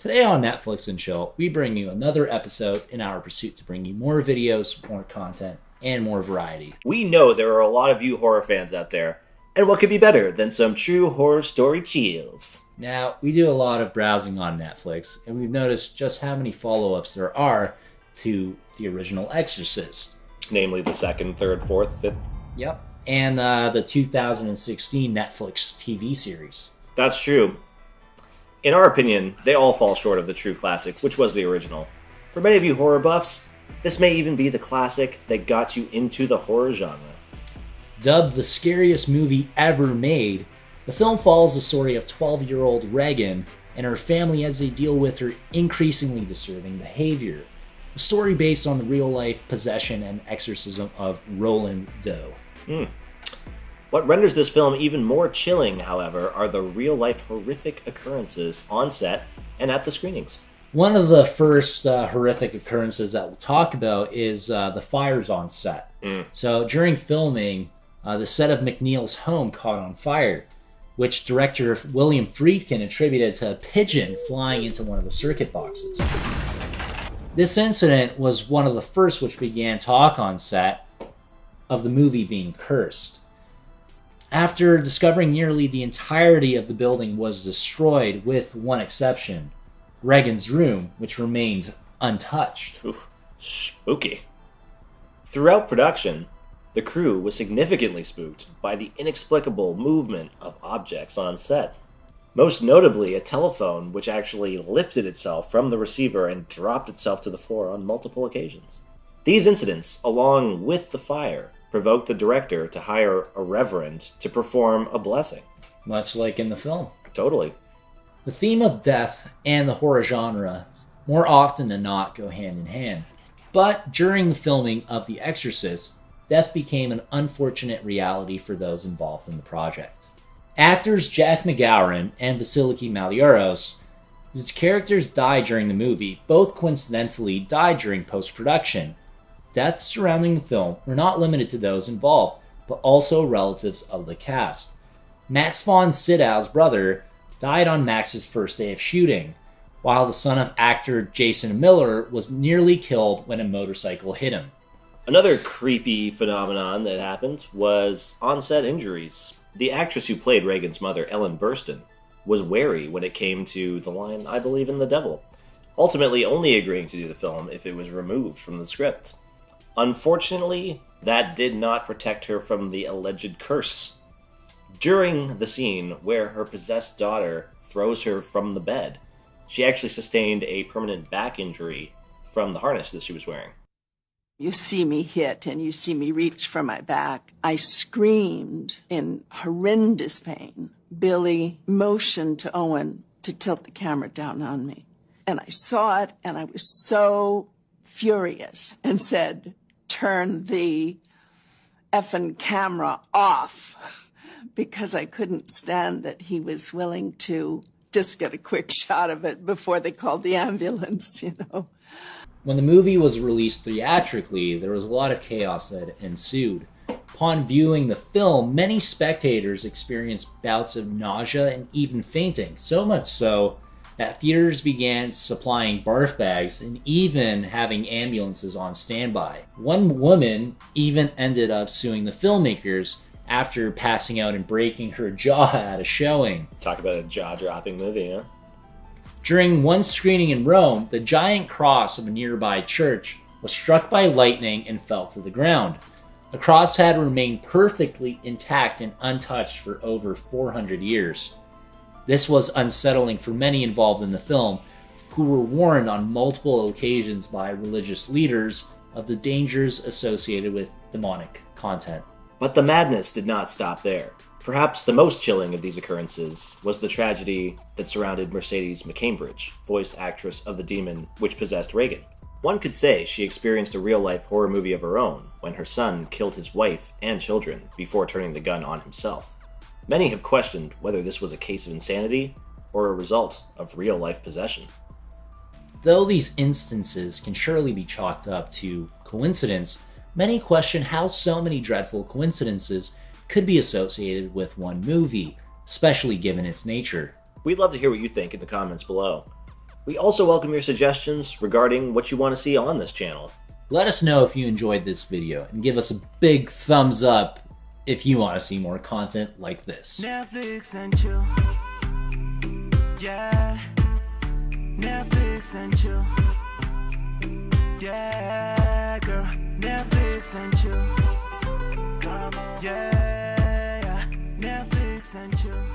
Today on Netflix and Chill, we bring you another episode in our pursuit to bring you more videos, more content, and more variety. We know there are a lot of you horror fans out there, and what could be better than some true horror story chills? Now, we do a lot of browsing on Netflix, and we've noticed just how many follow-ups there are to the original Exorcist. Namely the second, third, fourth, fifth. Yep. And the 2016 Netflix TV series. That's true. In our opinion, they all fall short of the true classic, which was the original. For many of you horror buffs, this may even be the classic that got you into the horror genre. Dubbed the scariest movie ever made, the film follows the story of 12-year-old Regan and her family as they deal with her increasingly disturbing behavior. A story based on the real-life possession and exorcism of Roland Doe. What renders this film even more chilling, however, are the real-life horrific occurrences on set and at the screenings. One of the first horrific occurrences that we'll talk about is the fires on set. So during filming, the set of McNeil's home caught on fire, which director William Friedkin attributed to a pigeon flying into one of the circuit boxes. This incident was one of the first which began talk on set of the movie being cursed. After discovering nearly the entirety of the building was destroyed with one exception, Regan's room, which remained untouched. Oof, spooky. Throughout production, the crew was significantly spooked by the inexplicable movement of objects on set. Most notably, a telephone which actually lifted itself from the receiver and dropped itself to the floor on multiple occasions. These incidents, along with the fire, provoked the director to hire a reverend to perform a blessing. Much like in the film. Totally. The theme of death and the horror genre, more often than not, go hand in hand. But during the filming of The Exorcist, death became an unfortunate reality for those involved in the project. Actors Jack McGowan and Vasiliki Maliaros, whose characters died during the movie, both coincidentally died during post-production. Deaths surrounding the film were not limited to those involved, but also relatives of the cast. Max von Sydow's brother died on Max's first day of shooting, while the son of actor Jason Miller was nearly killed when a motorcycle hit him. Another creepy phenomenon that happened was on-set injuries. The actress who played Regan's mother, Ellen Burstyn, was wary when it came to the line, "I believe in the devil," ultimately only agreeing to do the film if it was removed from the script. Unfortunately, that did not protect her from the alleged curse. During the scene where her possessed daughter throws her from the bed, she actually sustained a permanent back injury from the harness that she was wearing. You see me hit and you see me reach for my back. I screamed in horrendous pain. Billy motioned to Owen to tilt the camera down on me. And I saw it and I was so furious and said, "Turn the effing camera off," because I couldn't stand that he was willing to just get a quick shot of it before they called the ambulance, you know. When the movie was released theatrically, there was a lot of chaos that ensued. Upon viewing the film, many spectators experienced bouts of nausea and even fainting, so much so that theaters began supplying barf bags and even having ambulances on standby. One woman even ended up suing the filmmakers after passing out and breaking her jaw at a showing. Talk about a jaw-dropping movie, huh? During one screening in Rome, the giant cross of a nearby church was struck by lightning and fell to the ground. The cross had remained perfectly intact and untouched for over 400 years. This was unsettling for many involved in the film, who were warned on multiple occasions by religious leaders of the dangers associated with demonic content. But the madness did not stop there. Perhaps the most chilling of these occurrences was the tragedy that surrounded Mercedes McCambridge, voice actress of the demon which possessed Regan. One could say she experienced a real-life horror movie of her own when her son killed his wife and children before turning the gun on himself. Many have questioned whether this was a case of insanity or a result of real-life possession. Though these instances can surely be chalked up to coincidence, many question how so many dreadful coincidences could be associated with one movie, especially given its nature. We'd love to hear what you think in the comments below. We also welcome your suggestions regarding what you want to see on this channel. Let us know if you enjoyed this video and give us a big thumbs up if you want to see more content like this. Netflix and chill. Yeah. Netflix and chill. Yeah, girl. Netflix and chill. Yeah, yeah. Netflix and chill.